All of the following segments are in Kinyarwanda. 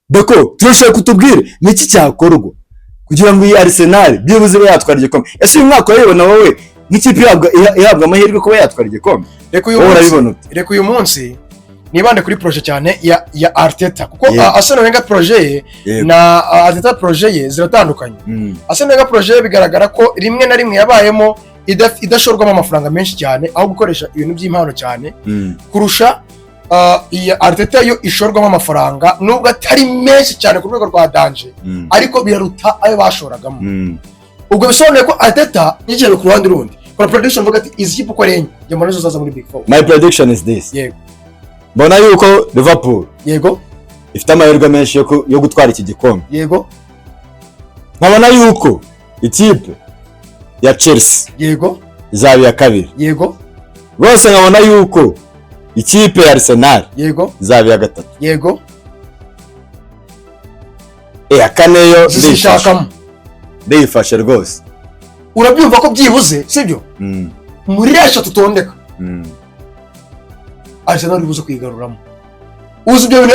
Dacco turashaka kutubwire niki cyakorwa kugira ngo iyi Arsenal byibuze yatwara igikombe. Ese uyu mwaka urabibona wowe nk'ikipe ihabwa amahirwe kuba yatwara igikombe? Reka uyu munsi nibande kuri project cyane ya Arteta kuko Arsenal Wenger project na Arteta project ziratandukanye. Arsenal Wenger project bigaragara ko rimwe na rimwe yabayemo idashorwamo amafaranga menshi cyane aho gukoresha ibintu by'impano cyane kurusha iya Arteta yo ishorwamo amafaranga nubwo atari menshi cyane ku rwego rwa Danje ariko biraruta ayo bashoragamo. Ubwo bisobanuye ko Arteta yigiye ku ruhande rundi kwa prediction mvuga ati izikipe uko renye njye mbona zaza muri Big Four. My prediction is this. Yego. Mbona yuko Liverpool yego ifite amahirwe menshi yo gutwara iki gikombe. Yego. Nkabona yuko ikipe ya Chelsea yego izaba ya kabiri. Yego. Rwose nkabona yuko ikipe ya Arsenal yego izaba ya gatatu. Yego. Ya kane yo zishakamo ndayifashe rwose. Urabyumva ko byibuze sibyo? Muri resha tutondeka. Arsenal ibuze kwigaruramo. Uzi byo bine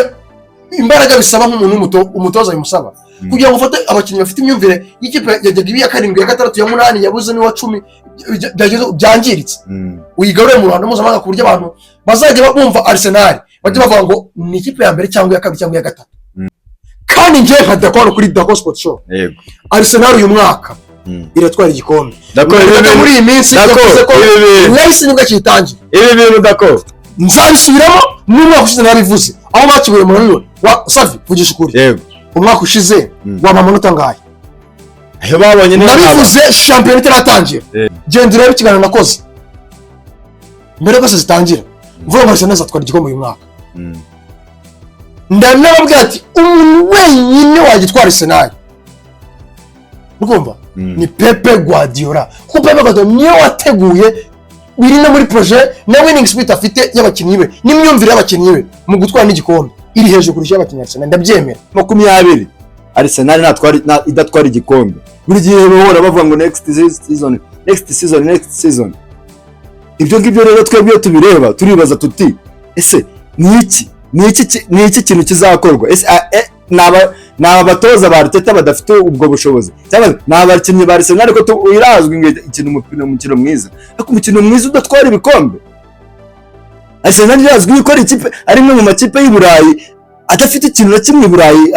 imbaraga bisaba nk'umuntu umutoza bimusaba kugira ngo ufate abakinnyi bafite imyumvire y'ikipe yajyaga ya karindwi ya gatandatu ya munani yabuze ni wa 10 byangiritse. Uyigarure mu Rwanda mpuzamahanga ku buryo abantu bazajya bumva Arsenal bajya bavuga ngo ni ikipe ya mbere cyangwa ya kabiri cyangwa ya gatatu. Kandi ngiye nka Dacco kuri Dacco Sport Show. Yego. Arsenal uyu mwaka iratwara igikombe. Dacco muri iyi minsi yavuze ko Leicester nibwo kitangira. Ibi bintu Dacco nzabisubiramo n'umwaka ushize narabivuze aho bakibuye mu ruriro wa Safi vugisha ukuri. Yego. Umwaka ushize wa mamanota ngaye ayo babonye nabivuze championnat itaratangira. Gendera bikigana nakoze mbere ko zitangira vuba ngo Arsenal azatwara igikombe uyu mwaka. Ndanababwira ati umuntu wenyine wagitwara Arsenal urumva ni Pepe Guardiola kuko Pepe Guardiola niyo wateguye biri no muri project na winning spirit afite y'abakinnyi be n'imyumvire y'abakinnyi be mu gutwara n'igikombe iri hejuru kurusha y'abakinnyi Arsenal ndabyemera. 20 Arsenal idatwara igikombe buri gihe bahora bavuga ngo next season. Ibyo ngibyo rero twebwe tubireba turibaza tuti ese ni iki kintu kizakorwa? Ese naba batoza ba Arteta badafite ubwo bushobozi cyangwa n'abakinnyi ba Arsenal ariko irazwi ngo ikintu umukino mwiza ariko umukino mwiza udatwara ibikombe. Arsenal irazwi yuko ari ikipe ari imwe mu makipe y'Iburayi adafite ikintu na kimwe Iburayi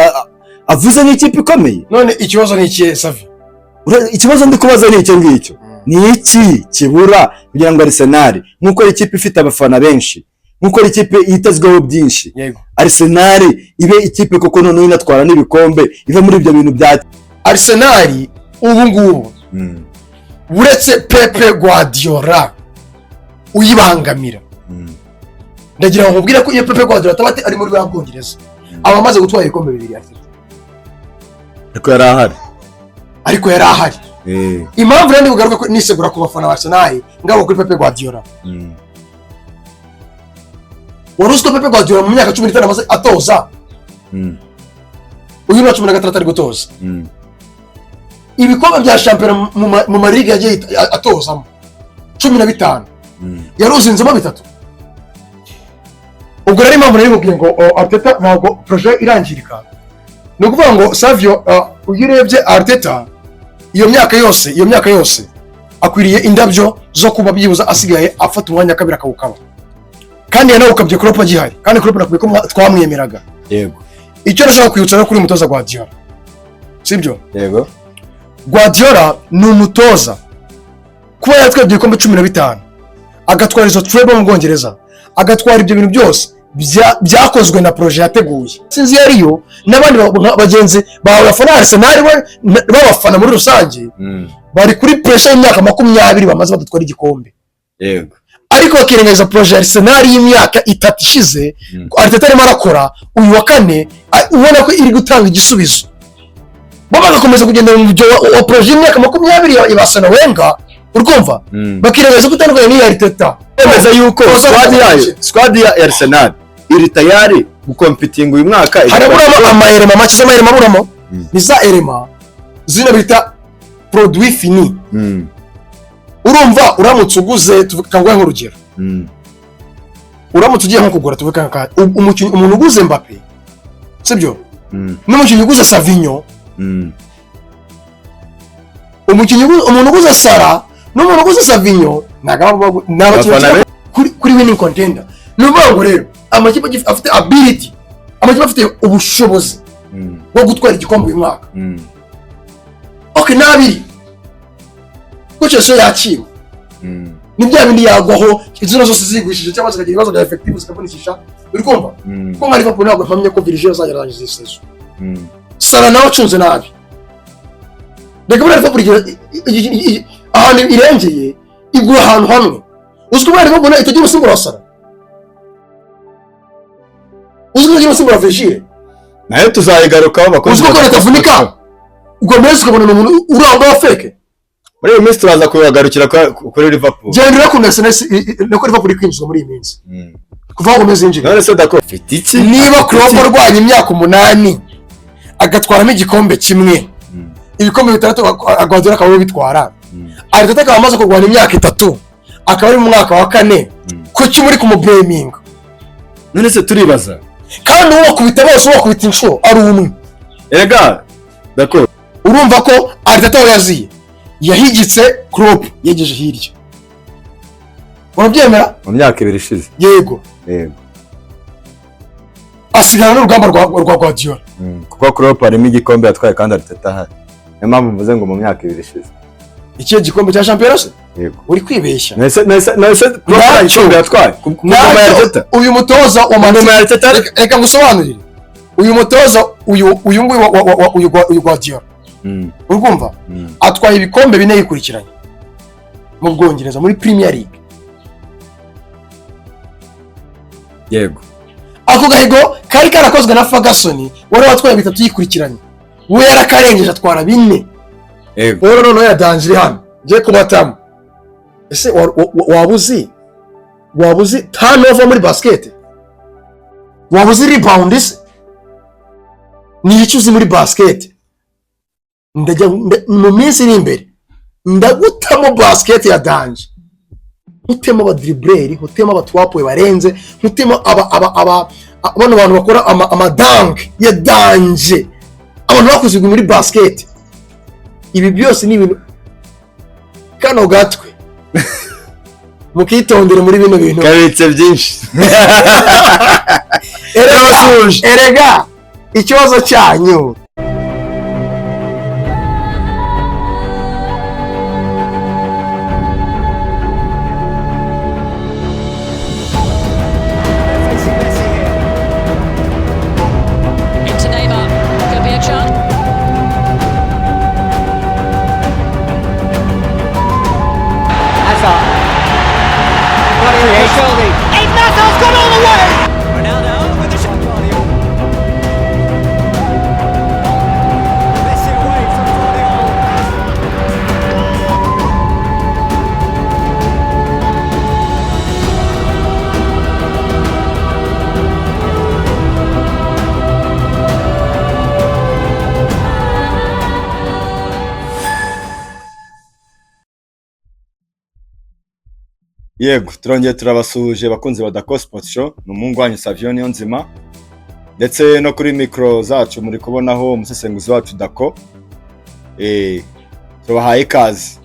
avuze nk'ikipe ikomeye. None ikibazo ni iki Safi? Ikibazo ndi kubaza ni icyo ngicyo. Ni iki kibura kugira ngo Arsenal nkuko ikipe ifite abafana benshi nkuko ikipe yitezweho byinshi Arsenal ibe ikipe koko none inatwara n'ibikombe iva muri ibyo bintu bya Arsenal ubu ngubu uretse Pepe Guardiola uyibangamira. Ndagira ngo nkubwire ko iyo Pepe Guardiola tabate ari muri Bwongereza abamaze gutwara ibikombe bibiri Arteta ariko yari ahari. Impamvu rero ndibugaruka ko nisegura ku bafana ba Arsenal ngabo kuri Pepe Guardiola. Waruzko Pepe Guardiola mu myaka 15 amaze atoza. Uyu na 16 ari gutoza. Ibikombe bya champion mu mariga yagiye atozamo 15. Yaruzinzemo bitatu. Ubwo rero impamvu rero mubwiye ngo Arteta ntabwo project irangirika. No kuvuga ngo Savio uyirebye Arteta iyo myaka yose akwiriye indabyo zo kuba byibuza asigaye afata umwanya kabiri akawukaba. Kandi yana ukabye klop agihari kandi klop nakwiye ko twamwemeraga. Yego. Icyo nashaka kwibutsa kuri umutoza Guardiola sibyo? Yego. Guardiola ni umutoza kuba yatwaye igikombe 15 agatwara izo treble mu Bwongereza agatwara ibyo bintu byose byakozwe na project yateguye. Sinzi yariyo n'abandi bagenzi bafana Arsenal babafana muri rusange bari kuri pressure y'imyaka 20 bamaze badatwara igikombe. Yego. Ariko bakirengaza project Arsenal y'imyaka 3 ishize Arteta arimo arakora uyu wa kane ubona ko iri gutanga igisubizo. Baba bagakomeza kugenda mu byo project y'imyaka 20 ibasana Wenger urumva bakirengaza gutandukanye n'iyi Arteta bemeza yuko squad ya Arsenal iri tayari gukompetinga uyu mwaka. Haraburamo amaelema make z'amaelema buramo niza elema zino bita produit fini. Urumva uramutse uguze tukangwa nk'urugero uramutse ugiye nko kugura tuvuga umuntu uguze Mbappe sibyo n'umukinnyi uguze Savinho, umuntu uguze Sara n'umuntu uguze Savinho n'abakinnyi kuri winning contender. N'uvuga ngo rero amakipe afite ability, amakipe afite ubushobozi bwo gutwara igikombe uyu mwaka. Okay, nabiri ko Chelsea yakiwe ni bya bindi yagwaho izina zose zigwishije cyangwa zikagira ibibazo bya effective zikabonishisha. Uri kumva ko nka Liverpool ntabwo bafamye ko Virgil azagerageza isezo. Sara nawe acunze nabi. Reka bari Liverpool ahantu irengeye igura ahantu hamwe. Uziko bari Liverpool itagira usimbura wa Sara. Uziko itagira usimbura Virgil. Nayo tuzayigarukaho bakoze. Uziko ko retavunika. Gomez ukabona umuntu urangwa wa fake. Muri iyo minsi turaza kubagarukira kuri Liverpool. Gendera ku Mercedes nako Liverpool kwinjizwa muri iyi minsi. Kuva Gomez yinjira. None se Dacco fitiki niba Klopp rwanye imyaka 8 agatwaramo igikombe kimwe. Ibikombe bitatu agwadura akaba bitwara. Arteta akaba amaze kurwana imyaka 3 akaba ari mu mwaka wa 4 ko kimuri ku mublaming. None se turibaza kandi uwo kubita bose uwo kubita inshuro ari umwe. Erega Dacco urumva ko Arteta yaziye yahigitse klop yegeje hirya. Urabyemera? Mu myaka 2 ishize. Yego. Asigana n'urugamba rwa Guardiola. Kuko klop arimo igikombe yatwaye kandi Arteta ahari. Niyo mpamvu mvuze ngo mu myaka 2 ishize. Ikihe gikombe cya Champions? Yego. Uri kwibeshya. Nese klop igikombe yatwaye. Kuma Arteta. Uyu mutoza wa Arteta reka ngusobanurire. Uyu mutoza uyu nguyu Guardiola. Urumva? Atwaye ibikombe 4 yikurikiranye mu Bwongereza muri Premier League. Yego. Ako gahigo kari karakozwe na Ferguson wari watwaye 3 yikurikiranye. We yarakarengeje atwara 4. Yego. Oro no yadanjiri hano. Je kumatamu. Ese wabuzi turnover muri basket? Wabuzi rebound ise? Ni icyuzi muri basket. Ndajya mu minsi iri imbere ndagutamo basket ya danje, nkutemo aba dribbler, nkutemo aba twapoye barenze, nkutemo abantu bakora ama dunk ya danje, abantu bakoze muri basket. Ibi byose ni ibintu kano gatwe mukitondere muri bino bintu kabitse byinshi. Erega ikibazo cyanyu Yego, turongeye turabasuhuje bakunzi ba Dacco Sport Show, n'umuhungu wanyu Savio Niyonzima. Ndetse no kuri micro zacu muri kubonaho umusesenguzi wacu Dacco. Tubahaye ikaze.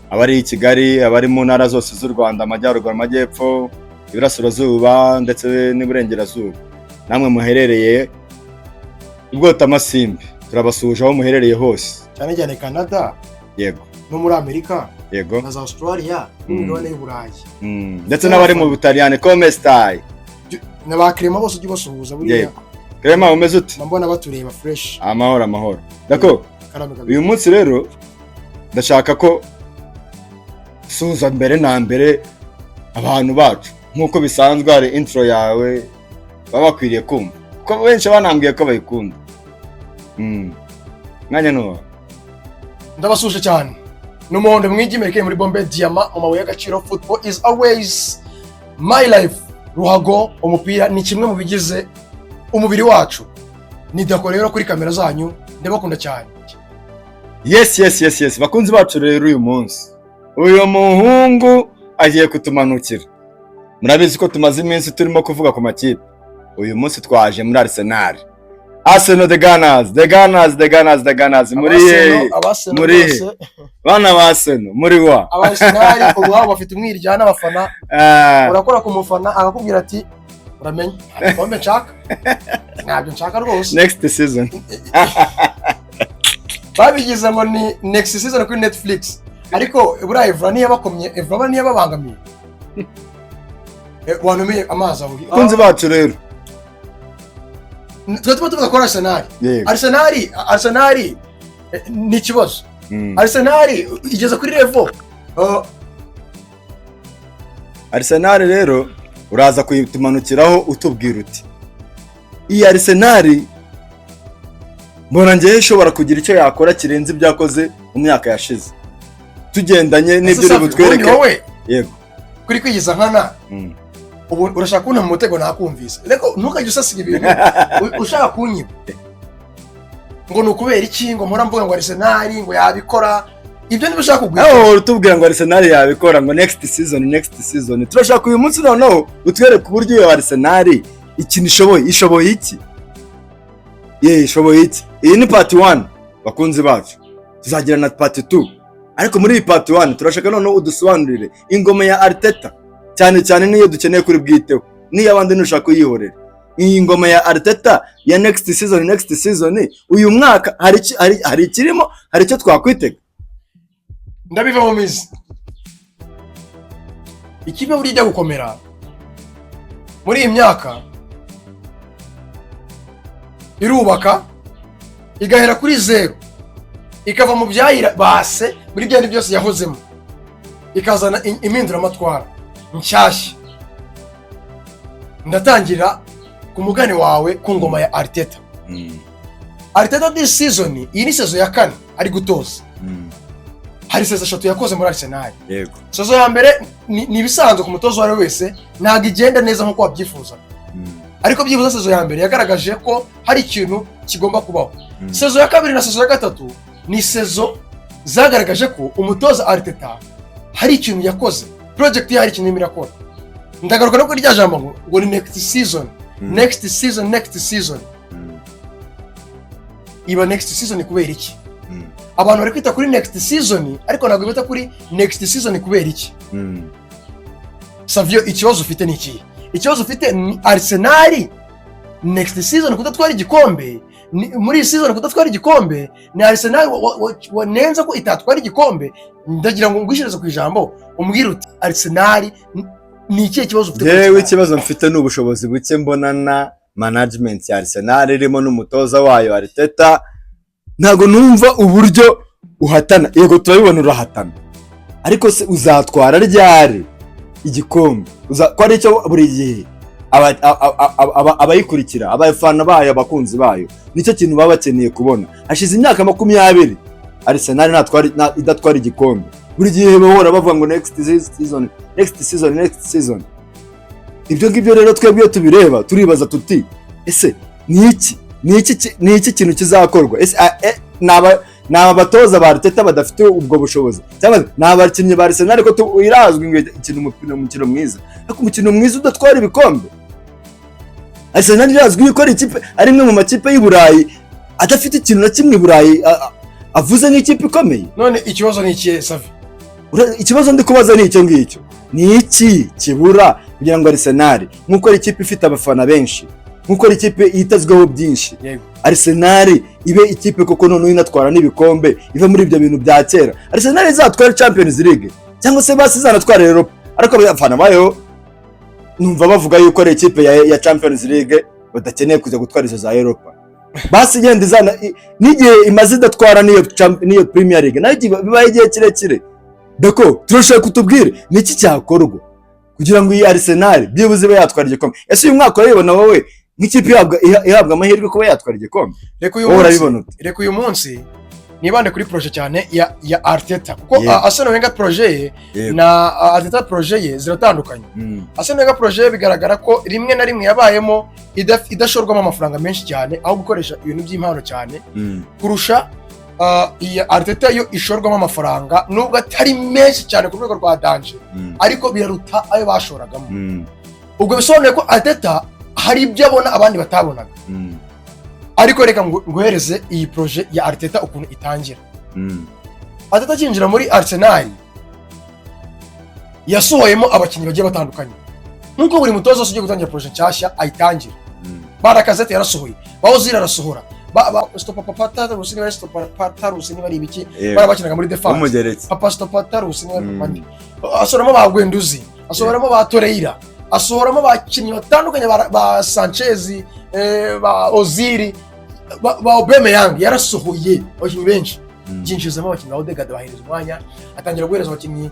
Abari i Kigali, abari mu ntara zose z'u Rwanda, amajyaruguru, amajyepfo, iburasirazuba ndetse n'iburengerazuba. Namwe muherereye ubwota amasimbi. Turabasuhuje aho muherereye hose. Cyane cyane Canada. Yego. No muri Amerika. Yego. Na Australia, n'umugabane w'Uburayi. Ndetse n'abari mu Butaliyani, come stai. N'abakrema bose ujye basuhuza buriya. Yego. Krema umeze ute? Mbona batureba fresh. Amahoro. Dacco. Uyu munsi rero ndashaka ko suza mbere na mbere abantu bacu nkuko bisanzwe ari intro yawe baba bakwiriye kumva. Ko benshi banambwiye ko bayikunda. Mwanya no. Ndabasuje cyane. N'umuhondo mwigimereke muri bombe diamant mu mabuye y'agaciro. Football is always my life. Ruhago umupira ni kimwe mu bigize umubiri wacu. Ni Dacco rero kuri kamera zanyu ndabakunda cyane. Yes. Bakunzi bacu rero uyu munsi. Uyu muhungu agiye kutumanukira. Murabizi ko tumaze iminsi turimo kuvuga ku makipe. Uyu munsi twaje muri Arsenal. Arsenal the Gunners muri bana ba Arsenal muri wa Arsenal ubu bafite umwiryana abafana urakora ku mufana akakubwira ati uramenye igikombe nshaka ntabyo nshaka rwose next season babigize ngo ni next season kuri Netflix ariko buriya Evra niyabakomye Evra niyababangamiye wanumiye amazi aho kunzi bacu rero twe tuba ko Arsenal ni ikibazo Arsenal igeze kuri level Arsenal rero uraza kuyitumanukiraho utubwira uti iyi Arsenal mbona ngiye ishobora kugira icyo yakora kirenze ibyakoze mu myaka yashize tugendanye n'ibyo uri butwereke yego kuri kwigiza nkana ubu urashaka kunta mu mutego nakumvise reko ntukajye usasiga ibintu ushaka kunyiba ngo nukubera iki ngo mpora mvuga ngo Arsenal ngo yabikora ibyo ntibishaka kugwira aho utubwira ngo Arsenal yabikora ngo next season turashaka uyu munsi noneho utwereke uburyo iyo Arsenal ikintu ishoboye iki ishoboye iki. Iyi ni part 1 bakunzi bacu, tuzagira na part 2 ariko muri iyi part 1 turashaka noneho udusobanurire ingoma ya Arteta cyane niyo dukeneye kuri bwiteho niyo abandi nushaka kuyihorera. Iyi ngoma ya Arteta ya next season uyu mwaka hari ikirimo, hari icyo twakwitega. Ndabiva mu mizi ikipe burya gukomera muri iyi myaka irubaka igahera kuri 0 ikava mu byayira base muri byandi byose yahozemo ikazana impindura amatwara nshyashya. Ndatangira ku mugani wawe ku ngoma ya Arteta. Arteta this season, iyi ni season ya 4 ari gutoza. Hari season 3 yakoze muri Arsenal. Yego. Season ya mbere ni bisanzwe ku mutozo wari wese ntago igenda neza nkuko wabyifuza. Ariko byibuze season ya mbere yagaragaje ko hari ikintu kigomba kubaho. Season ya 2 na season ya 3 ni season zagaragaje ko umutoza Arteta hari ikintu yakoze. Project hari ikintu imirakora. Ndagaruka no kuri rya jambo ngo ni next season. Next season. Iba next season kubera iki? Abantu bari kwita kuri next season ariko ntabwo bita kuri next season kubera iki? Savio, ikibazo ufite ni iki? Ikibazo ufite ni Arsenal next season kudatwara igikombe. Muri season kudatwara igikombe ni Arsenal wanenza ko itatwara igikombe. Ndagira ngo ngwishirize ku ijambo umbwira uti Arsenal ni ikihe kibazo ufite? Yewe ikibazo mfite n'ubushobozi buke mbonana management ya Arsenal irimo n'umutoza wayo Arteta. Ntago numva uburyo uhatana. Yego turabibona urahatana, ariko se uzatwara ryari igikombe? Ko ari cyo buri gihe abayikurikira abafana bayo abakunzi bayo nicyo kintu baba bakeneye kubona. Hashize imyaka 20 Arsenal idatwara igikombe. Buri gihe bahora bavuga ngo next season. Ibyo ngibyo rero twebwe tubireba turibaza tuti ese ni iki kintu kizakorwa? Ese naba batoza ba Arteta badafite ubwo bushobozi cyangwa nabakinnyi ba Arsenal ko irazwi ngo umukino mwiza, ariko umukino mwiza udatwara ibikombe. Arsenal irazwi ko ari ikipe ari imwe mu makipe y'Iburayi adafite ikintu na kimwe Iburayi avuze nk'ikipe ikomeye. None ikibazo ni iki Savi? Ikibazo ndi kubaza ni icyo ngicyo. Ni iki kibura kugira ngo Arsenal nkuko ari ikipe ifite abafana benshi, nkuko ari ikipe yitezweho byinshi, Arsenal ibe ikipe koko none inatwara n'ibikombe, iva muri ibyo bintu bya kera. Arsenal izatwara Champions League cyangwa se basi izanatwara Europa, ariko abafana bayo numva bavuga yuko ari ikipe ya Champions League badakeneye kujya gutwara izo za Europa. Basi genda izana n'igihe imaze idatwara niyo Premier League nayo bibaye igihe kirekire. Dacco, turashaka kutubwire niki cyakorwa kugira ngo iyi Arsenal byibuze be yatwara igikombe. Ese uyu mwaka urabibona wowe nk'ikipe ihabwa amahirwe kuba yatwara igikombe? Reka uyu munsi nibande kuri project cyane ya Arteta kuko Arsenal Wenger project na Arteta project ziratandukanye. Arsenal Wenger project bigaragara ko rimwe na rimwe yabayemo idashorwamo amafaranga menshi cyane aho gukoresha ibintu by'impano cyane kurusha iya Arteta yo ishorwamo amafaranga nubwo atari menshi cyane ku rwego rwa Dacco ariko biraruta ayo bashoragamo. Ubwo bisobanuye ko Arteta hari ibyo abona abandi batabonaga. ariko reka nguhereze iyi projet ya Arteta ukuntu itangira. Arteta akinjira muri Arsenal yasohoyemo abakinnyi bagiye batandukanye nkuko buri mutoza wese ugiye gutangira projet nshyashya ayitangira. Barakazete yarasohoye, Ozil arasohora, Stopapatarus niba Stopapatarus niba ari ibiki barabakinaga muri defense, Stopapatarus niba bandi asohoramo ba Gwenduzi, asohoramo ba Torreira, asohoramo abakinnyi batandukanye ba Sanchez, ba Ozil, ba Aubameyang yarasohoye abakinnyi benshi. Jinjizamo abakinnyi ba Odegaard bahereza umwanya, atangira guhereza abakinnyi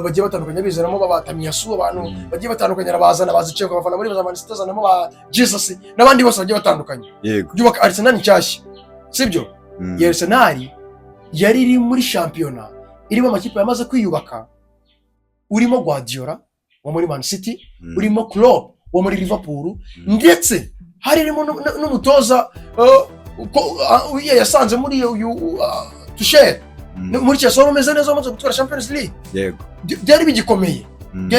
bagiye batandukanye bizeramo babatamiyasu abantu bagiye batandukanye arabazana bazice bavana muri za Manchester zanamo ba Jesus n'abandi bose bagiye batandukanye. Yubaka Arsenal nshyashya sibyo? Arsenal yari iri muri championnat irimo amakipe yamaze kwiyubaka, urimo Guardiola wo muri Man City, urimo Klop wo muri Liverpool, ndetse harimo n'umutoza yasanze muri Tuchel muri Chelsea bameze neza bamaze gutwara Champions League. Yego byari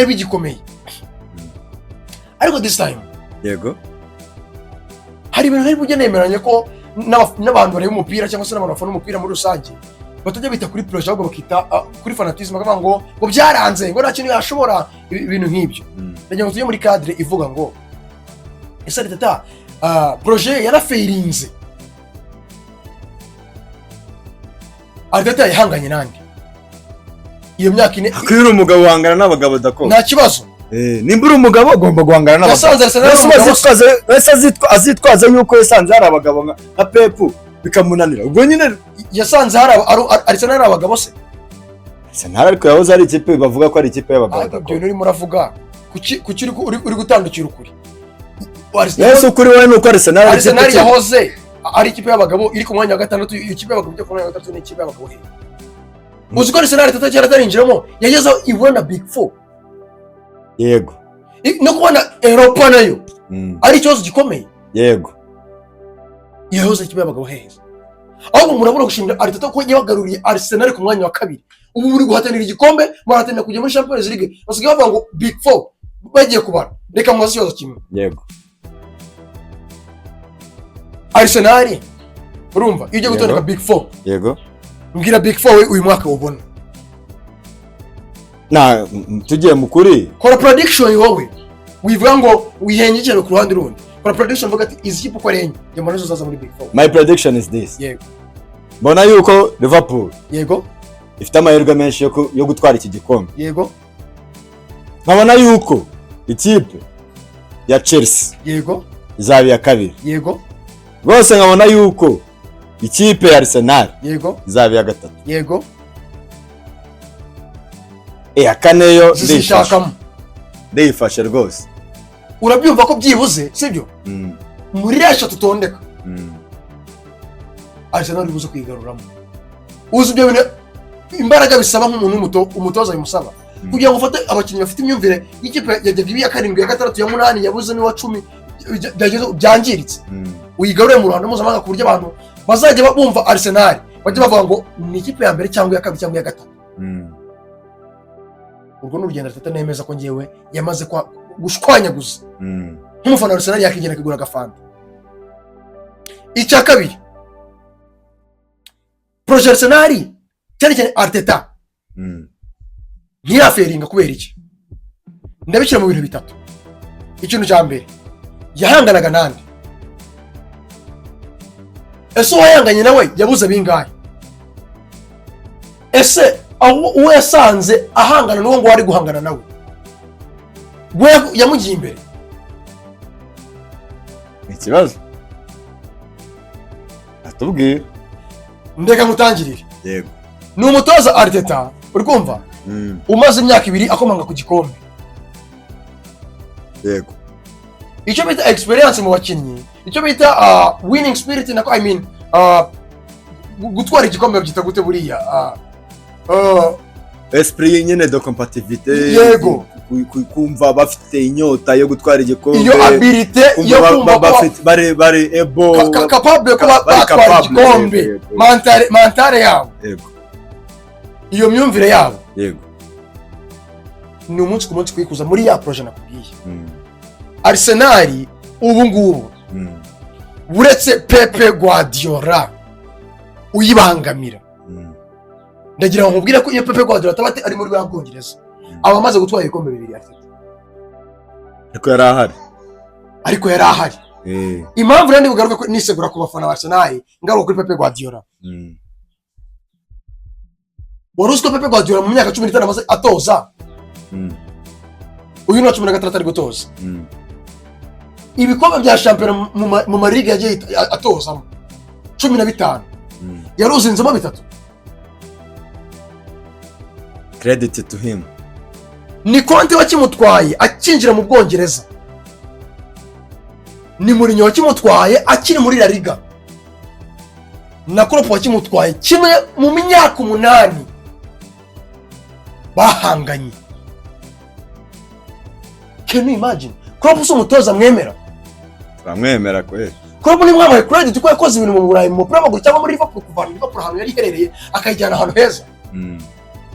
bigikomeye ariko this time hari ibintu nari bujye nemeranya ko n'abantu bareba umupira cyangwa se n'abantu bafana umupira muri rusange batajya bita kuri projet ahubwo bakita kuri fanatisme bakavuga ngo byaranze ngo nta kintu yashobora ibintu nk'ibyo. Ndagira ngo tujye muri cadre ivuga ngo ese Arteta projet yarafeirinze. Arteta yahanganye nandi iyo myaka ine akwira umugabo wangana n'abagabo Dacco nta kibazo. Nimba uri umugabo agomba guhangana n'abagabo. Azitwaza yuko yasanze hari abagabo nka Pep bikamunanira, ubwo nyine yasanze hari Arsenal ari abagabo se. Arsenal ariko yahoze ari ikipe bavuga ko ari ikipe y'abagabo Dacco. Ibyo urimo uravuga kuki uri gutandukira ukuri. Yesu kuri wowe nuko Arsenal yahoze ari ikipe y'abagabo iri ku mwanya wa gatandatu, ikipe y'abagabo iri ku mwanya wa gatandatu n'ikipe y'abagabo he. Uzi ko Arsenal atarinjiramo yageze ibona Big Four. Yego. No kubona Europa nayo ari ikibazo gikomeye. Yego. Yahoze ikipe y'abagabo he. Ahubwo murabura gushimira Arteta ko yabagaruriye Arsenal ku mwanya wa kabiri. Ubu buri guhatanira igikombe, murahatanira kujya muri Champions League. Basigaye bavuga ngo Big Four bagiye kubara. Reka mubaze ikibazo kimwe. Yego. Arsenal urumva iyo ugiye gutondeka Big Four. Yego. Mbwira Big Four uyu mwaka ubona. Tugiye mukuri. Kora prediction wowe. Wivuga ngo wihengekere ku ruhande rundi. Kora prediction vuga ati izi kipe ko renye. Njye mbona zaza muri Big Four. My prediction is this. Yego. Mbona yuko Liverpool. Yego. Ifite amahirwe menshi yo gutwara iki gikombe. Yego. Nkabona yuko ikipe ya Chelsea. Yego. Izaba ya kabiri. Yego. Rwose nkabona yuko ikipe ya Arsenal. Yego. Izaba ya gatatu. Yego. Akaneyo ndayifashe rwose. Urabyumva ko byibuze sibyo? Muri rasha tutondeka. Arsenal ibuze kwigaruramo. Uzi ibyo bine imbaraga bisaba nk'umuntu umutoza bimusaba. Kugira ngo ufate abakinnyi bafite imyumvire y'ikipe yagiye ya karindwi ya gatandatu ya munani yabuze ni wa 10 byangiritse. Uyigarure mu ruhando mpuzamahanga ku buryo abantu bazajya bumva Arsenal bajya bavuga ngo ni ikipe ya mbere cyangwa ya kabiri cyangwa ya gatatu. Urwo n'urugendo Arteta nemeza ko ngewe yamaze gushwanyaguza. Nk'umufana wa Arsenal yakigena kigura agafanta. Icya kabiri projet Arsenal cyane Arteta ntiyaferinga kubera iki? Ndabikira mu bintu bitatu. Ikintu cya mbere yahanganaga nande. Ese wayanganye nawe yabuze bingahe? Ese uwo yasanze ahangana n'uwo ngo wari guhangana nawe we yamugiye imbere? Ikibazo atubwira ndeka ngutangirire. Yego. Ni umutoza Arteta uri kumva umaze imyaka 2 akomanga ku gikombe. Yego. Icyo bita experience mu bakinnyi, icyo bita winning spirit nako gutwara igikombe byita gute buriya esprit nyine de compatibilité. Yego. Kumva bafite inyota yo gutwara igikombe, iyo abilité yo kumva bare ebo capable ko batwara igikombe, mentale yabo. Yego. Iyo myumvire yabo. Yego. Ni umunsi ku munsi kwikuza muri ya projet nakubwiye. Arsenal ubu ngubu buretse Pepe Guardiola uyibangamira. Ndagira ngo nkubwire ko iyo Pepe Guardiola atabate ari muri Bwongereza aba amaze gutwara ibikombe 2 Arteta. Ariko yari ahari. Impamvu rero ndibugaruka ko nisegura ku bafana ba Arsenal ngaruka kuri Pepe Guardiola. Warusko Pepe Guardiola mu myaka 15 amaze atoza. Uyu ni 16 ari gutoza. Ibikombe bya shampiyona mu mariga yagiye atozamo 15 yaruzinzemo 3. Credit to him. Ni Conte wakimutwaye akinjira mu Bwongereza, ni Mourinho wakimutwaye akiri muri La Liga, na Klopp wakimutwaye kimwe mu myaka 8 bahanganye. Can you imagine? Klopp umutoza mwemera? Turamwemera kweli. Klopp ni mwamaye credit ko yakoze ibintu mu Burayi mu Premier League cyangwa muri Liverpool, kuva Liverpool ahantu yari herereye akayijyana ahantu heza.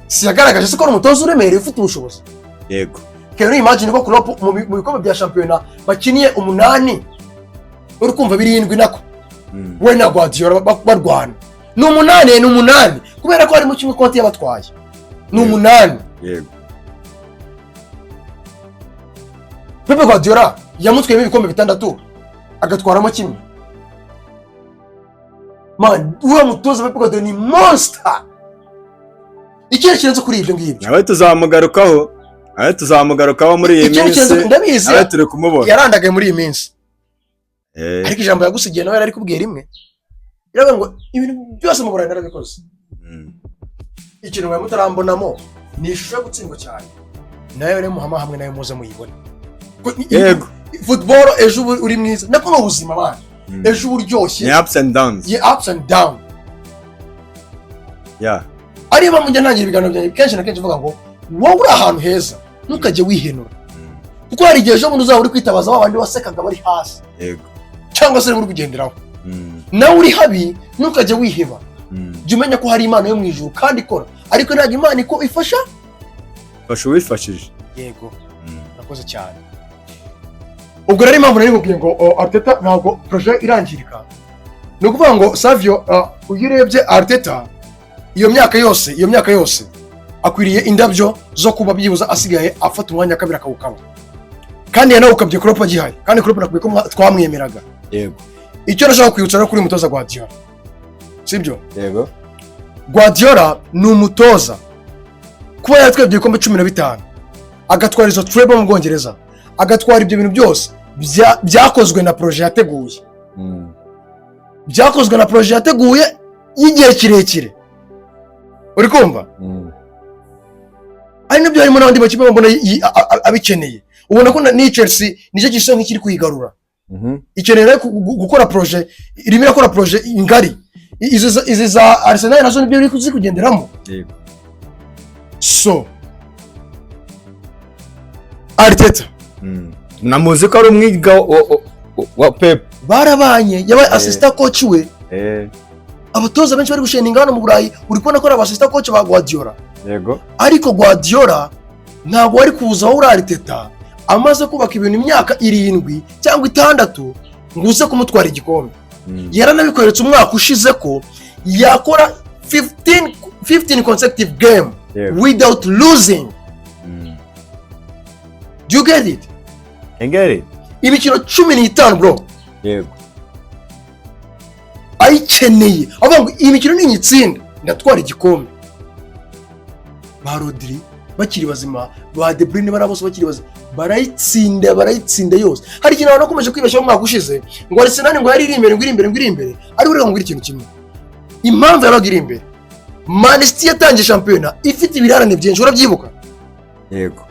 Si yagaragaje se ko ari umutoza uremereye ufite ubushobozi. Yego. Can you imagine ko Klopp mu bikombe bya shampiyona bakiniye 8 uri kumva 7 nako we na Guardiola barwana ni 8 kubera ko ari mu kimwe Conte yabatwaye ni 8. Yego. Pepe Guardiola yamutwaye ibikombe 6 agatwaramo kimwe. Man, uwo mutoza Pepe Guardiola ni monster. Ikirenze kuri ibyo ngibyo. Nawe tuzamugarukaho muri iyi minsi. Ndabizi. Aho turi kumubona. Yarandagaye muri iyi minsi. Ariko ijambo yagusigiye nawe ari kubwira rimwe. Iravuga ngo ibintu byose mu Burayi narabikoze. Ikintu mwe mutarambonamo ni ishusho yo gutsindwa cyane. Nayo rero muhama hamwe nayo muze muyibone. Yego. Football ejo uri mwiza. Nako no buzima bana. Ejo uryoshye. Ni ups and downs. Ye ups and down. Yeah. Ariba mu ntangira ibiganiro byanjye kenshi na kenshi mvuga ngo wowe uri ahantu heza ntukajye wihenura. Kuko hari igihe ejo bundi uzaba uri kwitabaza abandi wasekaga bari hasi. Yego. Cyangwa se uri kugenderaho. Nawe uri habi ntukajye wiheba. Jya umenya ko hari Imana yo mu ijuru kandi ikora. Ariko ntabwo Imana iko ifasha wifashije. Yego. Nakoze cyane. Ubwo rero impamvu nari nkubwiye ngo Arteta ntabwo project irangirika. Ni ukuvuga ngo Savio uyirebye Arteta iyo myaka yose akwiriye indabyo zo kuba byibuza asigaye afata umwanya kabiri akawukaba. Kandi yana ukabye Klopp agihari. Kandi Klopp nakubye ko twamwemeraga. Yego. Icyo nashaka kwibutsa kuri mutoza Guardiola. Sibyo? Yego. Guardiola ni umutoza kuba yatwebye ibikombe 15 agatwara izo treble mu Bwongereza, agatwara ibyo bintu byose byakozwe na projet yateguye. Byakozwe na projet yateguye y'igihe kirekire. Uri kumva? Ari nabyo harimo n'abandi bakipe mbona abikeneye. Ubona ko ni Chelsea nicyo gisa nk'ikiri kuyigarura. Ikeneye gukora projet, irimo irakora projet ingari. Izi za Arsenal nazo nibyo biri kuzigenderamo. Yego. So Arteta namuzi ko ari umwiga wa Pep. Barabanye yabaye assistant coach we. Abatoza benshi bari gusheninga hano mu Burayi uri kubona ko ari assistant coach ba Guardiola. Yego. Ariko Guardiola ntabwo ari kuzaho uri Arteta amaze kubaka ibintu imyaka 7 cyangwa 6 nguze kumutwara igikombe. Yaranabikoheretse umwaka ushize ko yakora 15 consecutive game without losing. Do you get it? I get it. Imikino 15 bro. Yego. Ayikeneye. Avuga ngo imikino ni nyitsinda ndatwara igikombe. Ba Rodri bakiri bazima, ba De Bruyne barabose bakiri bazima. Barayitsinda yose. Hari ikintu abantu bakomeje kwibeshyaho umwaka ushize ngo Arsenal ngo yari iri imbere. Ari uri ngo ikintu kimwe. Impamvu yabaga iri imbere. Man City yatangiye shampiyona ifite ibirarane byinshi urabyibuka? Yego.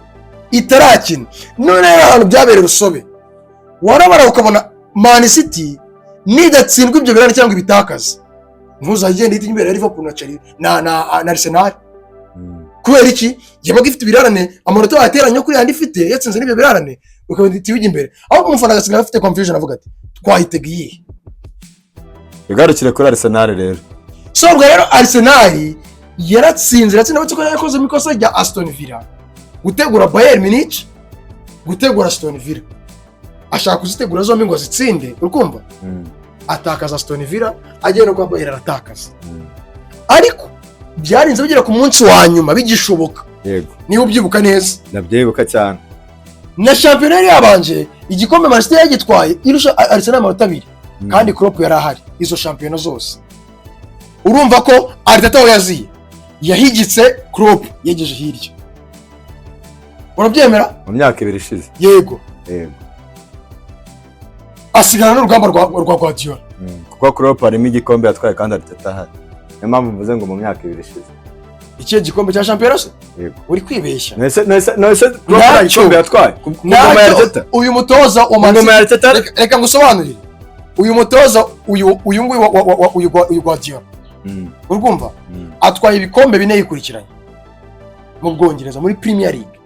Itarakina. None rero ahantu byabereye urusobe. Warabara ukabona Man City nidatsindwa ibyo birarane cyangwa ibitakaza. Ntuzagende iti imbere ya Liverpool na Arsenal. Kubera iki? Yabaga ifite ibirarane amanota yateranye kuri yandi ifite yatsinze n'ibyo birarane ukabona iti bijya imbere. Aho umufana agasigara afite confusion avuga ati twahitegiye. Igarukire kuri Arsenal rero. So ubwo rero Arsenal yaratsinze natsinda ko yakoze imikosa ya Aston Villa. Gutegura Bayern Munich, gutegura Aston Villa. Ashaka kuzitegura zombi ngo zitsinde, urukumva? atakaza Aston Villa, agiye no kwa Bayern aratakaza. Ariko byarinze bigera ku munsi wa nyuma bigishoboka. Yego. Niba ubyibuka neza. Ndabyibuka cyane. Na champion yari yabanje, igikombe Man City yagitwaye irusha Arsenal amanota 2. Kandi Klopp yari ahari izo champion zose. Urumva ko Arteta yaziye. Yahigitse Klopp yegeje hirya. Urabyemera? Mu myaka 2 ishize. Yego. Yego. Asigana n'urugamba rwa Guardiola. Kuko Klopp arimo igikombe yatwaye kandi Arteta ahari. Niyo mpamvu mvuze ngo mu myaka 2 ishize. Ikihe gikombe cya Champions? Yego. Uri kwibeshya. Nese Klopp igikombe yatwaye. Ngoma ya Arteta. Uyu mutoza ngoma ya Arteta. Reka ngusobanurire. Uyu mutoza uyu nguyu Guardiola. Urumva? Atwaye ibikombe 4 yikurikiranye. Mu Bwongereza muri Premier League.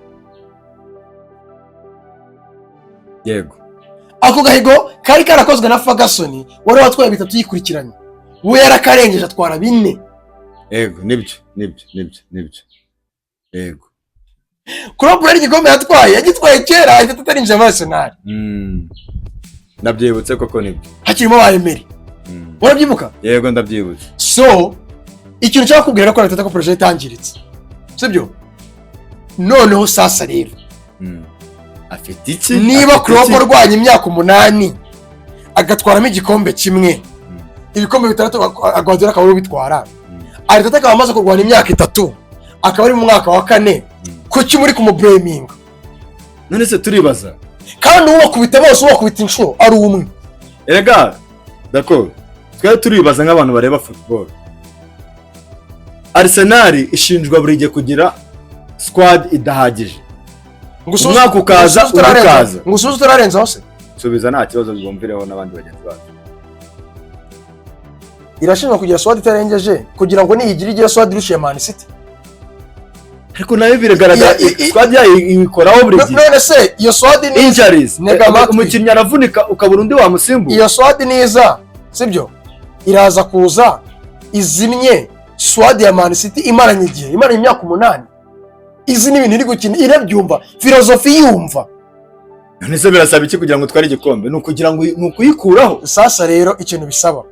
Yego. Ako gahigo kari karakozwe na Ferguson wari watwaye 3 yikurikiranye. We yarakarengeje atwara 4. Yego, nibyo. Yego. Klopp yari igikombe yatwaye, yagitwaye kera ahita atarinjira muri Arsenal. Ndabyibutse koko nibyo. Hakirimo ba Emery. Urabyibuka? Yego ndabyibutse. So, ikintu cyangwa kubwira ko Arteta ko project itangiritse. Sibyo? Noneho sasa rero. Afite iki? Niba Klopp arwanya imyaka 8 agatwaramo igikombe kimwe. Ibikombe 6 Guardiola akaba bitwara. Arteta akaba amaze kurwana imyaka 3 akaba ari mu mwaka wa 4. Kuki muri kumublaming? None se turibaza. Kandi ubakubita bose ubakubita inshuro ari umwe. Erega Dacco, twari turibaza nk'abantu bareba football. Arsenal ishinjwa buri gihe kugira squad idahagije. Umwaka ukaza ukaza. Ngusubiza turarenza hose. Subiza nta kibazo bwumvireho n'abandi bagenzi bacu. Irashinjwa kugira squad itarengeje kugira ngo niyigira squad irushiye Man City. Ariko nayo biragaragara squad yayo ibikoraho buri gihe. None se iyo squad ni injuries. Umukinnyi aravunika ukabura undi wamusimbuye. Iyo squad niza, sibyo? Iraza kuza izimye squad ya Man City imaranye igihe, imaranye imyaka 8. Izi ni ibintu iri gukina irabyumva, filozofi yumva. None se birasaba iki kugira ngo twari igikombe? Ni ukugira ngo nukuyikuraho. Sasa rero ikintu bisaba.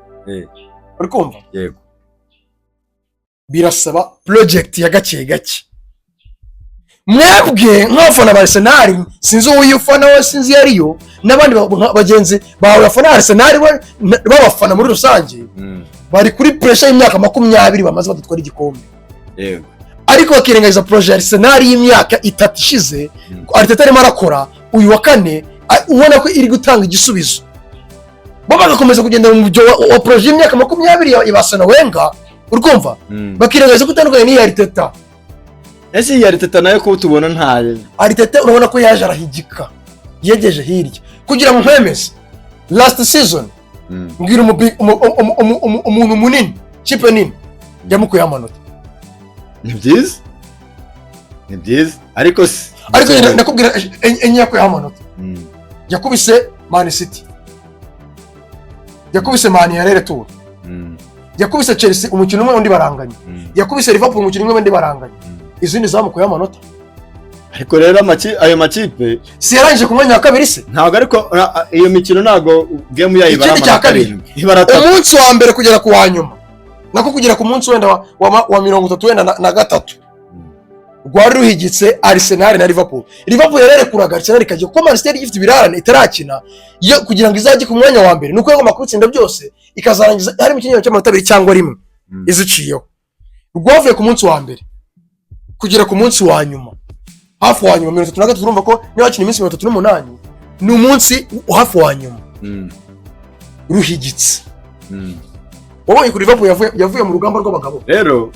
Uri kumva? Yego. Birasaba project ya gake. Mwebwe nk'abafana ba Arsenal sinzi uyufana we sinzi yariyo n'abandi bagenzi bawe bafana Arsenal babafana muri rusange bari kuri pressure y'imyaka 20 bamaze batwara igikombe. Yego. Ariko bakirengagiza project Arsenal y'imyaka 3 ishize Arteta arimo arakora uyu wa 4 ubona ko iri gutanga igisubizo. Baba bagakomeza kugenda mu byo wa project y'imyaka 20 ibasana wenga urumva bakirengagiza kutandukanye ni Arteta. Ese iyi Arteta nayo ko tubona ntaye. Arteta urabona ko yaje arahigika. Yegeje hirya. Kugira ngo mpemeze. Last season. Ngira umuntu munini, chipe nini. Yamukuye amanota. Ni byiza. Ariko nakubwira enyako y'amanota. Yakubise Man City. Yakubise Man yarere tour. Yakubise Chelsea umukino umwe undi baranganye. Yakubise Liverpool umukino umwe undi baranganye. Izindi zamukuye amanota. Ariko rero ayo makipe si yarangije ku mwanya wa 2 se. Ntabwo ariko iyo mikino ntago game yayibara amanota. Umunsi wa mbere kugera ku wa nyuma. Nako kugera ku munsi wenda wa 33 rwari ruhigitse Arsenal na Liverpool. Liverpool yarerekuraga Arsenal ikajya kuko Man City ifite ibirarane itarakina yo kugira ngo izajye ku mwanya wa mbere. Nuko yagomba kubitsinda byose ikazarangiza hari mu kinyarwanda cy'amanota 2 cyangwa 1 iziciyeho. Rwavuye ku munsi wa mbere kugera ku munsi wa nyuma hafi wa nyuma 33 urumva ko niba wakina iminsi 38 ni umunsi hafi wa nyuma ruhigitse. Wabonye kuri Liverpool yavuye mu rugamba rw'abagabo. Rero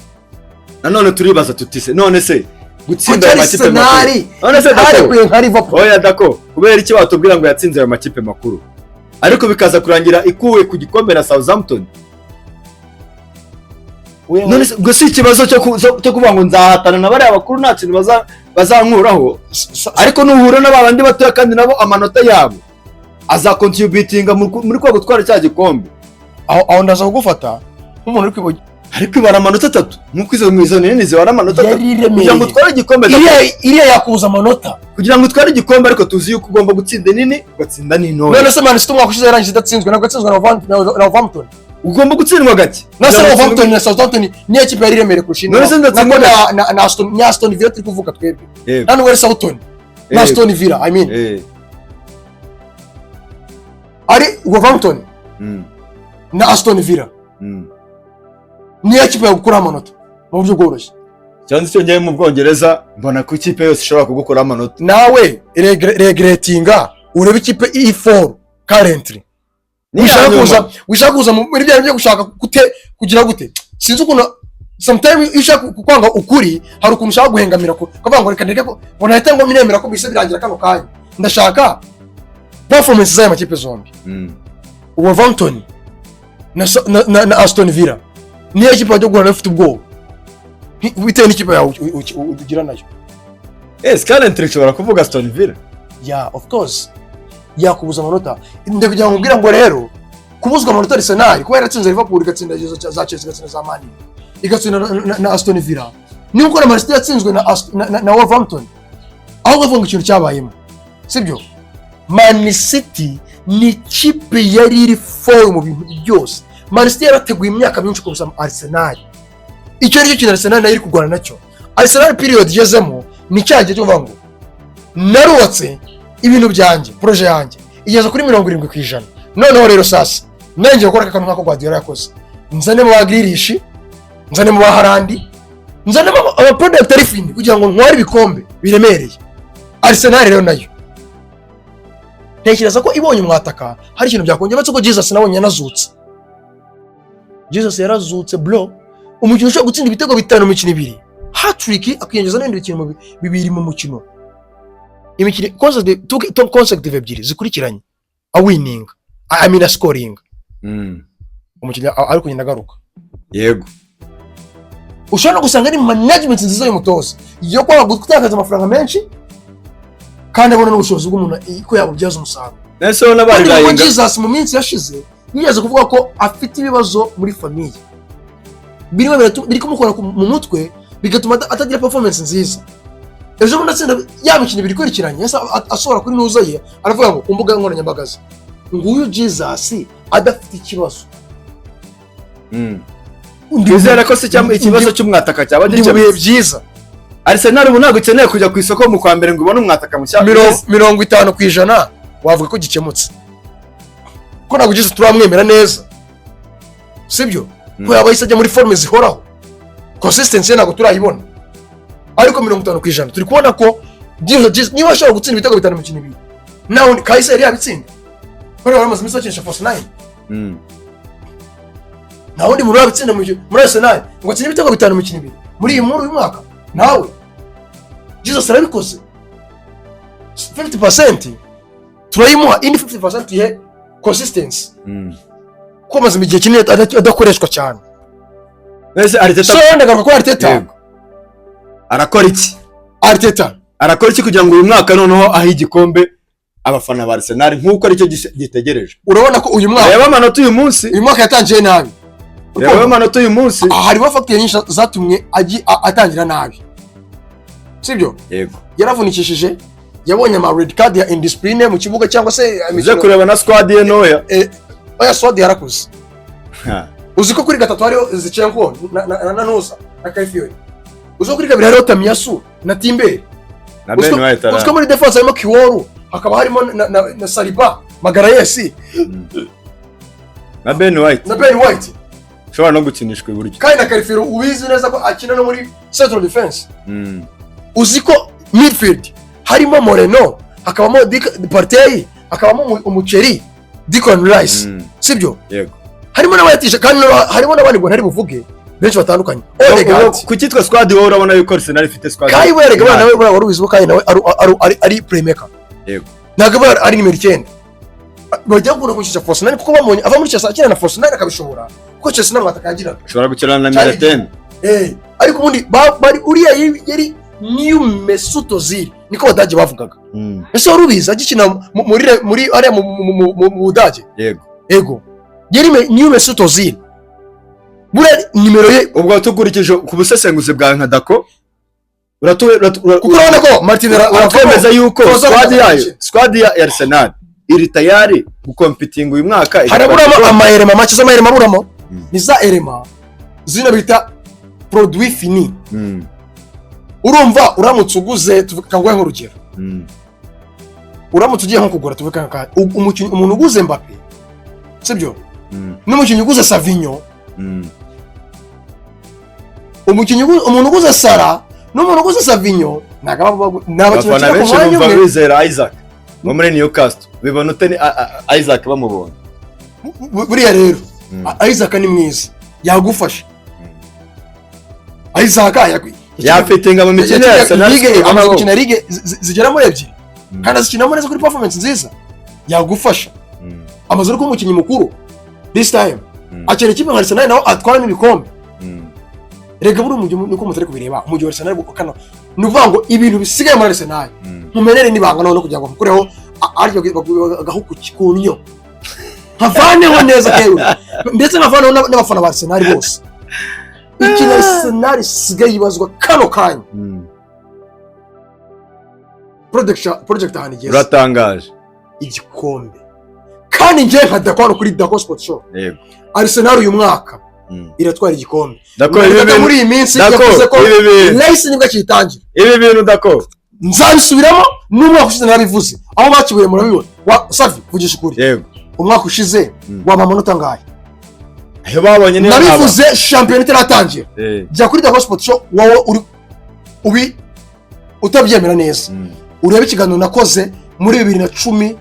nanone turibaza tutise none se gutsinda ayo makipe makuru. None se Dacco nka Liverpool. Oya Dacco kubera iki watubwira ngo yatsinze ayo makipe makuru ariko bikaza kurangira ikuwe ku gikombe na Southampton. None se gusi ikibazo cyo kuvuga ngo nzahatana na bari abakuru nta kintu bazankuraho ariko nuhura n'abandi batoya kandi nabo amanota yabo aza contributinga muri kwa gutwara cya gikombe. Aho ndaza kugufata nk'umuntu uri ariko ibara amanota 3 nkuko izo nini zibara amanota 3 kugira ngo utware igikombe. Iriya yakubuza amanota kugira ngo utware igikombe, ariko tuzi yuko ugomba gutsinda nini ugatsinda n'intoya. none se Man City umwaka ushize yarangije idatsinzwe, nabwo atsinzwe na Wolverhampton. ugomba gutsindwa gake. Nase Wolverhampton na Southampton ni ekipe yari iremereye kurusha indi. Na Aston Villa turi kuvuga twebwe. None wari Southampton na Aston Villa, I mean ari Wolverhampton na Aston Villa ni ekipe yo gukora amanota mu buryo bworoshye. cyane cyo ngiye mu Bwongereza mbona ko ikipe yose ishobora kugukora amanota. Nawe regretinga urebe ikipe E4 currently wishaka kuza muri bya byo gushaka kugira gute, sinzi ukuntu sometimes ushaka kwanga ukuri, hari ukuntu ushaka guhengamira ko kavuga ngo reka ndeke ko bona hita ngo miremera ko bise birangira kano kanya. Ndashaka performance z'aya makipe zombi, Wolverhampton na Aston Villa ni ekipe yo guhura n'ufite ubwoba bitewe n'ikipe yawe ugira nayo. Currently ushobora kuvuga Aston Villa, of course yakubuza amanota. Ndetse kugira ngo mbwira ngo rero kubuzwa amanota Arsenal kuba yaratsinze Liverpool igatsinda za Chelsea igatsinda za Man igatsinda na Aston Villa, ni uko na Man City yatsinzwe na Wolverhampton. Aho bavuga ikintu cyabayemo, sibyo? Man City ni ikipe yari iri for mu bintu byose. Man City yarateguye imyaka myinshi kurusha Arsenal. Icyo ari cyo kintu Arsenal nayo iri kugwana nacyo. Arsenal period yezemo ni cyagiye cyo ngo narubatse ibintu byanjye, projet yanjye igeze kuri 70%. Noneho rero sasa nanjye gukora akantu nkako Guardiola yakoze, nzane mu bagirishi, nzane mu baharandi, nzane aba product ari fini kugira ngo ntware ibikombe biremereye. Arsenal rero nayo ntekereza ko ibonye umwataka hari ikintu byakongera, batse ko Jesus nabonye yanazutse. Jesus yarazutse bro, umukino ushobora gutsinda ibitego 5 mu mikino 2, hat-trick akiyongeza n'ibindi bintu bibiri mu mukino. Imikino consecutive ebyiri zikurikiranye a winning, I mean a scoring. Umukino ari kugenda agaruka. Yego. Ushobora gusanga ari management nziza y'umutoza yo kwa gutakaza amafaranga menshi kandi abona n'ubushobozi bw'umuntu ko yabubyaza umusaruro. Nese ona bari bayinga Jesus mu minsi yashize yigeze kuvuga ko afite ibibazo muri famille biri kumukora mu mutwe bigatuma atagira performance nziza. Ejo bundi atsinda yamikino biri kurikiranye asohora kuri nuza ye aravuga ngo umbuga nkoranyambaga ze nguyu Jesus adafite ikibazo. Ndizera ko se cyangwa ikibazo cy'umwataka cyaba gihe byiza. Arsenal ubu ntabwo ikeneye kujya ku isoko mu kwa mbere ngo ubone umwataka mu cyapa 50% wavuga ko gikemutse ko ntabwo Jesus turamwemera neza, sibyo? Ko yaba yisajya muri forme zihoraho, consistency ntabwo turayibona, ariko 50% turi kubona ko Jesus niba ashobora gutsinda ibitego 5 mu mikino 2 naho Kaiser yabitsinda bari baramaze imisi bakesha force 9 naho ndi muri abitsinda muri Arsenal ngo atsinda ibitego 5 mu mikino 2 muri iyi uyu mwaka. Nawe Jesus arabikoze 50% turayimuha, indi 50% ye consistency ko maze mu gihe kinini adakoreshwa cyane. Nese Arteta ko Arteta arakora iki? Arteta arakora iki kugira ngo uyu mwaka noneho aho igikombe abafana ba Arsenal nkuko aricyo gitegereje? Urabona ko uyu mwaka reba amanota uyu munsi, uyu mwaka yatangiye nabi. Reba amanota uyu munsi hariho factor nyinshi zatumye atangira nabi, sibyo? Yego. Yaravunikishije, yabonye ama red card ya indiscipline mu kibuga cyangwa se uje kureba na squad ye noya. Oya squad yarakuze. Uziko kuri gatatu hariho Zichenko na Nusa na Kaifiori. Uziko kuri kabiri hariho Tamiyasu na Timber. Na Ben White. Uziko muri defense harimo Kiworu, hakaba harimo na Saliba, Magarayesi. Na Ben White. Na Ben White. Shobora no gukinishwa iburyo. Kandi na Kaifiori ubizi neza ko akina no muri central defense. Uziko midfield harimo Moreno, hakabamo Partey, hakabamo Umuceri, Declan Rice, sibyo? Yego. Harimo n'abayatisha kandi harimo n'abandi ngo ntari buvuge benshi batandukanye. Ku kitwa squad wowe urabona yuko Arsenal ifite squad. Kai werega bana nawe wari ubizi ko Kai nawe ari playmaker. Yego. Ntabwo ari nimero 9. Bajya gukora gushyira force 9 kuko bamonye ava muri Chelsea akina na force 9 akabishobora. Kuko Chelsea ntabwo atakagira. Ushobora gukina na nimero 10. Ariko ubundi bari uriya yari New Mesut Ozil niko Badage bavugaga. Ese wari ubizi agikina muri area mu Budage? Yego. Yego. Yari New Mesut Ozil. bure nimero ye ubwo tukurikije ku busesenguzi bwa nka Dacco kuko urabona ko Martinez akomeza yuko squad ya Arsenal iri tayari gukompitinga uyu mwaka. Haraburamo amaherema make z'amaherema buramo ni za erema zino bita produit fini. Urumva uramutse uguze tukagwaho urugero. Uramutse ugiye nko kugura tuvuga umuntu uguze Mbappe sibyo n'umukinnyi uguze Savinho umuntu uguze Sara n'umuntu uguze Savinho n'abafana benshi bumva bizera Isaac bo muri Newcastle bibona uteni Isaac bamubona buriya rero Isaac ni mwiza yagufasha Isaac yafitinga mu mikino amukina ligue zigera muri ebyiri kandi azikinamo neza kuri performance nziza yagufasha amazuru ko umukinnyi mukuru this time akere ikipe nka Arsenal naho atwara n'ibikombe rega buri umujyi nuko mutari kubireba umujyi wa Arsenal bukano nuvuga ngo ibintu bisigaye muri Arsenal mumenere nibanga none kugira ngo mukureho aryo gahuku kikunyo havaneho neza kewe ndetse navaneho n'abafana ba Arsenal bose iki Arsenal sigaye yibazwa kano kanya project hanigeze uratangaje igikombe kandi ngiye nka Dacco kuri Dacco Sport Show yego Arsenal uyu mwaka iratwara igikombe Dacco muri iyi minsi yavuze ko Leicester nibwo kitangira ibi bintu Dacco nzabisubiramo n'umwaka ushize narabivuze aho bakibuye murabibona Savi vugisha ukuri yego umwaka ushize waba amanota ngahe ayo babonye niyo nabivuze championnat iratangira jya kuri Dacco Sport Show wowe uri utabyemera neza ureba ikiganiro nakoze muri 2010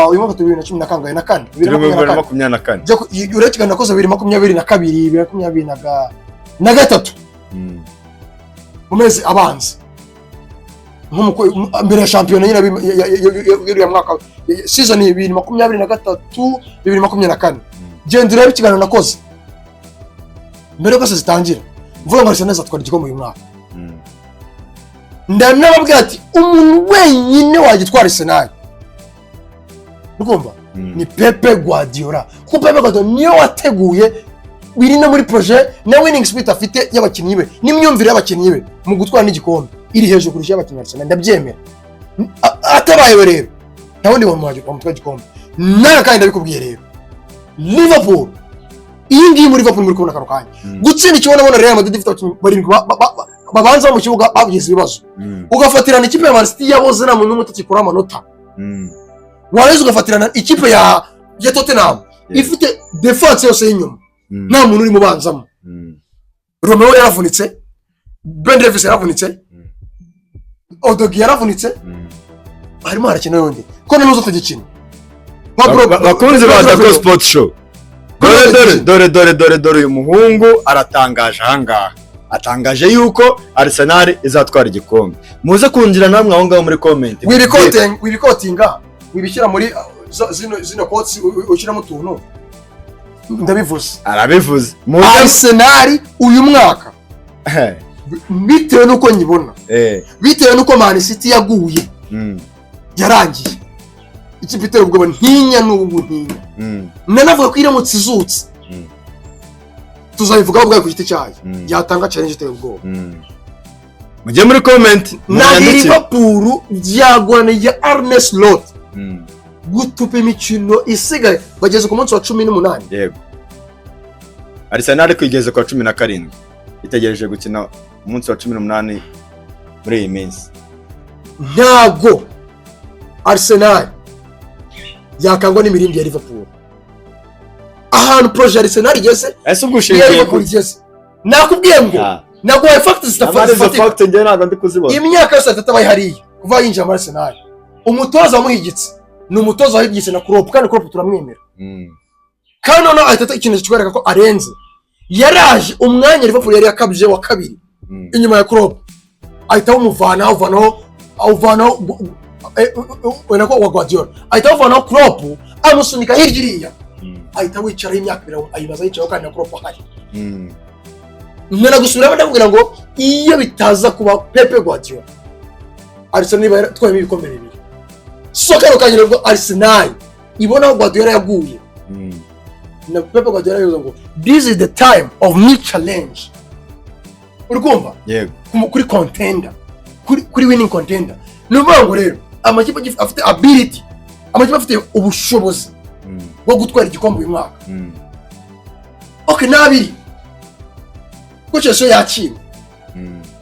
uyu mwaka 2010 nakangaye na kane 2024 ureba ikiganiro nakoze 2022 2023 mu mezi abanza mbere ya shampiyona nyine y'uriya mwaka season 2023 2024 genda ureba ikiganiro nakoze mbere yuko zitangira mvuga ngo Arsenal azatwara igikombe uyu mwaka ndanababwira ati umuntu wenyine wagitwara Arsenal ugomba ni Pepe Guardiola kuko Pepe Guardiola niyo wateguye biri no muri projet na winning spirit afite y'abakinnyi be n'imyumvire y'abakinnyi be mu gutwara n'igikombe iri hejuru kurusha y'abakinnyi Arsenal ndabyemera atabaye rero ntawundi wamwaje kumutwara igikombe naka kandi ndabikubwiye rero Liverpool iyi ngiyi muri Liverpool muri kubona kano kanya gutsinda ikibona bona Real Madrid ifite abakinnyi barindwi babanza mu kibuga babigize ibibazo ugafatirana ikipe ya Man City yaboze na muntu mutakikora amanota wareze ugafatirana ikipe ya Tottenham ifite defense yose y'inyuma nta muntu uri mu banzamo Romeo yaravunitse Ben Davies yaravunitse Odogi yaravunitse harimo harakina yonde ko nanuzo tugikina bakunze ba Dacco Sport Show dore uyu muhungu aratangaje ahangaha atangaje yuko Arsenal izatwara igikombe muze kunjira namwe aho ngaho muri comment wibikotinga wibishyira muri zino quotes ushyiramo tuntu ndabivuze arabivuze Arsenal uyu mwaka bitewe nuko nyibona bitewe nuko Man City yaguye yarangiye ikipe itera ubwoba ntinya n'ubu ntinya nanavuga ko iramutse izutse tuzabivugaho ubwayo ku giti cyayo yatanga challenge iteye ubwoba mujye muri comment na Liverpool byagwanije Arne Slot gutupa imikino isigaye bageze ku munsi wa 18 yego Arsenal kwigeze kwa 17 itegereje gukina umunsi wa 18 muri iyi minsi ntago Arsenal yakangwa n'imirindi ya Liverpool ahantu project Arsenal igeze ese ubwushingiye nakubwiye ngo nago facts zitafatika nge ntabwo ndi kuzibona imyaka yose atatabaye hariya kuva yinjira muri Arsenal umutoza muhigitse ni umutoza wahigitse na klop kandi klop turamwemera kandi none Arteta ikintu kikwereka ko arenze yaraje umwanya Liverpool yari yakabije wa kabiri inyuma ya klop ahita umuvanaho wena ko wa Guardiola ahita uvanaho klop amusunika hirya ahita wicara imyaka ibiri ayibaza yicaye kandi na klop ahari nena gusubira ndabwira ngo iyo bitaza kuba Pepe Guardiola Arsenal niba twemeye ibikombe bibiri sokero kanyira ngo Arsenal ibona Guardiola yaguye na Pep Guardiola yavuze ngo this is the time of me challenge. Urumva? Yego. Kuri contender, kuri winning contender. Nuvuga ngo rero amakipe afite ability, amakipe afite ubushobozi bwo gutwara igikombe uyu mwaka. Okay, nabiri ko Chelsea yakina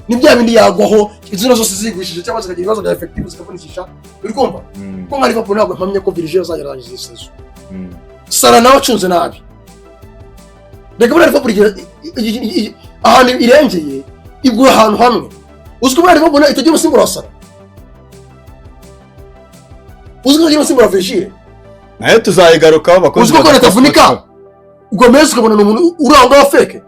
ni bya bindi yagwaho izina zose zigwishije cyangwa zikagira ibibazo bya effective zikavunikisha. Urumva ko nka Liverpool ntabwo mpamye ko Virgil azarangiza iyi season. Sara nawe acunze nabi. Reka muri Liverpool ahantu irengeye igura ahantu hamwe. Uziko muri Liverpool itagira umusimbura wa Sara. Uziko itagira umusimbura wa Virgil. Nayo tuzayigarukaho bakoze. Uziko ko natavunika. Gomez ukabona umuntu urangwa wa fake.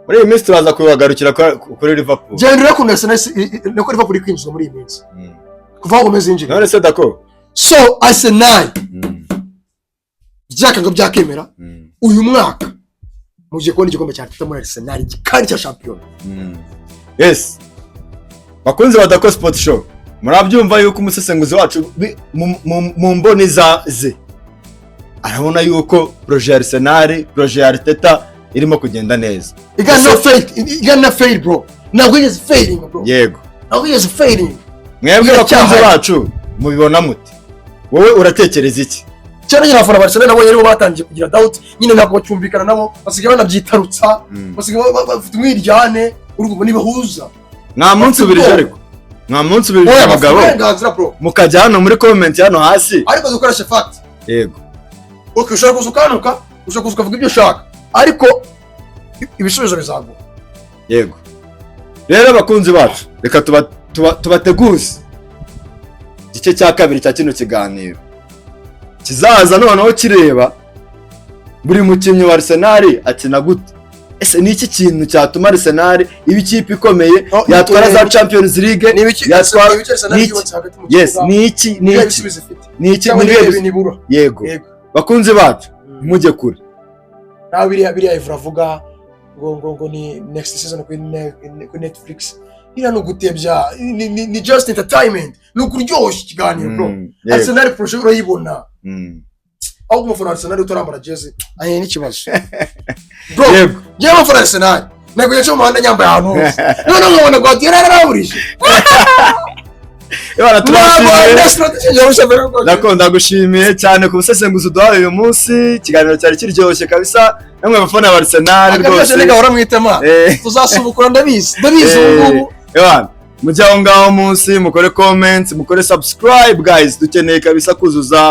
Muri iyi minsi turaza kubagarukira kuri Liverpool. Gendera ku Arsenal nako Liverpool kwinjizwa muri iyi minsi. Kuva Gomez yinjira. None se Dacco. So Arsenal. Byakanga byakemera. Uyu mwaka muje kubona igikombe cya Arteta muri Arsenal kandi cya champion. Yes. Bakunze ba Dacco Sport Show. Murabyumva yuko umusesenguzi wacu mu mboni ze arabona yuko projet Arsenal, projet Arteta irimo kugenda neza. Igana fail bro. Ntabwo yigeze failing bro. Yego. Ntabwo yigeze failing. Mwebwe bakunze bacu mubibona mute? Wowe uratekereza iki? Cyane nyina fana Barcelona nabo yari batangiye kugira doubt nyine ntabwo bacyumvikana nabo basigaye banabyitarutsa basigaye bafite umwiryane urumva nibahuza. Nta munsi ubirije ariko. Nta munsi ubirije abagabo. Mukajya hano muri comment hano hasi. Ariko dukoresha fact. Yego. Okay, ushaka kuzukanuka, ushaka kuvuga ibyo ushaka. Ariko ibisubizo bizagwa. Yego. Rero abakunzi bacu reka tubateguze igice cya kabiri cya kino kiganiro kizaza noneho kireba buri mukinnyi wa Arsenal akina gute. Ese ni iki kintu cyatuma Arsenal ibi kipe ikomeye yatwara za Champions League yatwara yes ni iki yego bakunzi bacu mujye kure nawe biriya ivuravuga ngo ni next season kuri Netflix ira no gutebya ni just entertainment no kuryoshya ikiganiro bro. Arsenal project urayibona aho kumufana Arsenal utarambara jersey aye n'ikibazo bro. Yewe mufana Arsenal nako yacho muhanda nyambaye ahantu hose none nkabona Guardiola yaraburije Ibara turashimiye. Ndakunda gushimiye cyane ku busesenguzi uduhaye uyu munsi. Ikiganiro cyari kiryoshye kabisa. Namwe abafana ba Arsenal rwose. Nega hora mwitema. Tuzasubukura ndabizi ubu. Ewana, mujya ngaho munsi mukore comments, mukore subscribe guys. Dukeneye kabisa kuzuza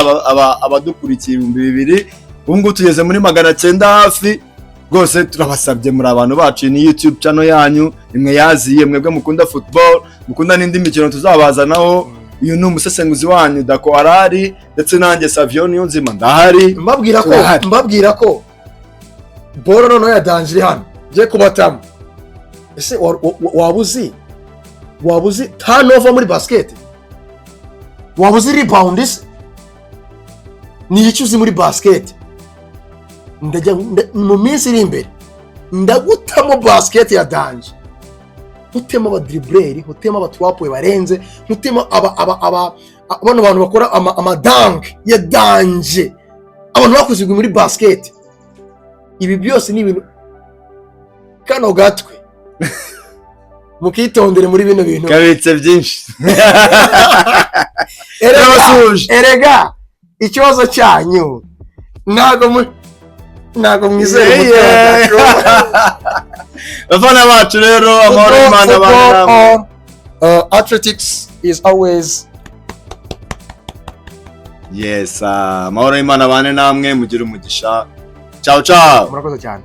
abadukurikiye 2000. Ubungu tugeze muri 900 hafi. Rwose turabasabye muri abantu bacu ni YouTube channel yanyu imwe yaziye mwebwe mukunda football mukunda n'indi mikino tuzabazanaho. Uyu ni umusesenguzi wanyu Dacco arari ndetse nanjye Savion Niyonzima ndahari. Mbabwira ko boro nono ya Danjiri hano je kubatamu. Ese wabuzi turnover muri basket, wabuzi rebound ise ni iki uzi muri basket. Ndajya mu minsi iri imbere ndagutamo basket ya Danje, utema aba dribbler, utema aba twapoye barenze, utema abantu bakora ama dunk ya Danje, abantu bakuzigwa muri basket. Ibi byose ni ibintu kano gatwe mukitondere muri bino bintu kabitse byinshi. Erega ikibazo cyanyu ntago mwizeye abafana bacu rero. Amahoro y'Imana bana. Athletics is always yes. Amahoro y'Imana bane namwe mugira umugisha. Ciao ciao. Murakoze cyane.